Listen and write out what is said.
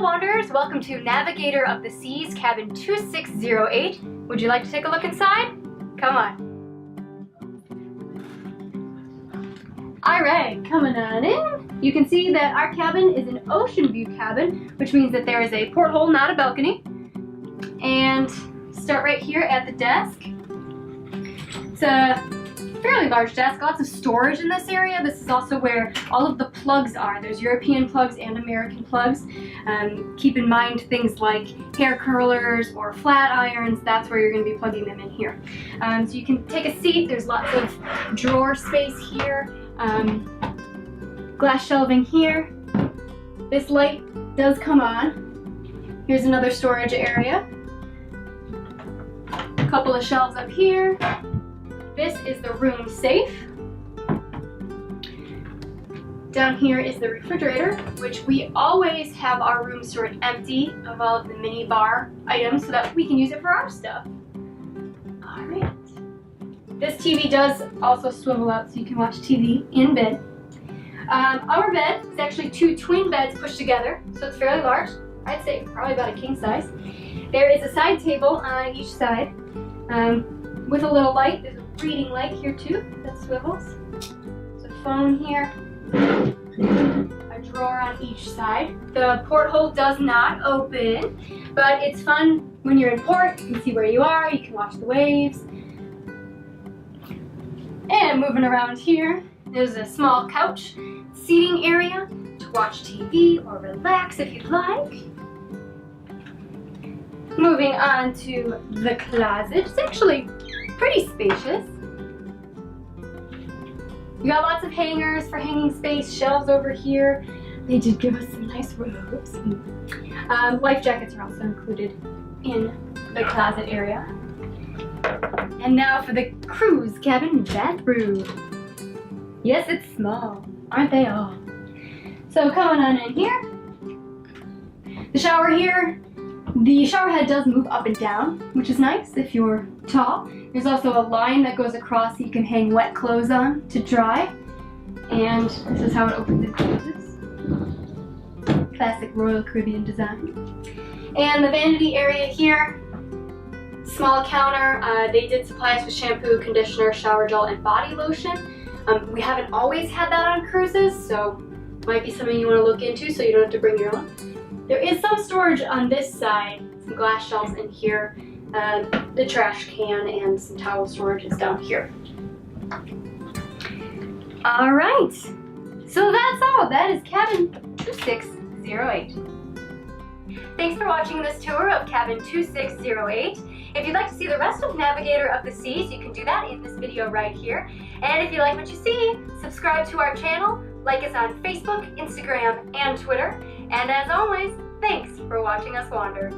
Wanderers, welcome to Navigator of the Seas, cabin 2608. Would you like to take a look inside? Come on. Alright, coming on in. You can see that our cabin is an ocean view cabin, which means that there is a porthole, not a balcony. And start right here at the desk. It's a fairly large desk, lots of storage in this area. This is also where all of the plugs are. There's European plugs and American plugs. Keep in mind things like hair curlers or flat irons, that's where you're going to be plugging them in here. So you can take a seat, there's lots of drawer space here, glass shelving here. This light does come on. Here's another storage area. A couple of shelves up here. This is the room safe. Down here is the refrigerator, which we always have our room stored empty of all of the mini bar items so that we can use it for our stuff. All right. This TV does also swivel out so you can watch TV in bed. Our bed is actually two twin beds pushed together, so it's fairly large. I'd say probably about a king size. There is a side table on each side with a little light. There's a reading light here too that swivels. There's a phone here. A drawer on each side. The porthole does not open, but it's fun when you're in port. You can see where you are, you can watch the waves. And moving around here, there's a small couch, seating area to watch TV or relax if you'd like. Moving on to the closet. It's actually pretty spacious. You got lots of hangers for hanging space, shelves over here. They did give us some nice robes. Life jackets are also included in the closet area. And now for the cruise cabin bathroom. Yes, it's small, aren't they all? So coming on in here, the shower here. The shower head does move up and down, which is nice if you're tall. There's also a line that goes across so you can hang wet clothes on to dry. And this is how it opens and closes. Classic Royal Caribbean design. And the vanity area here, small counter. They did supply us with shampoo, conditioner, shower gel, and body lotion. We haven't always had that on cruises, so might be something you want to look into so you don't have to bring your own. There is some storage on this side, some glass shelves in here, the trash can, and some towel storage is down here. All right, so that's all. That is cabin 2608. Thanks for watching this tour of cabin 2608. If you'd like to see the rest of Navigator of the Seas, you can do that in this video right here. And if you like what you see, subscribe to our channel, like us on Facebook, Instagram, and Twitter. And as always, thanks for watching us wander.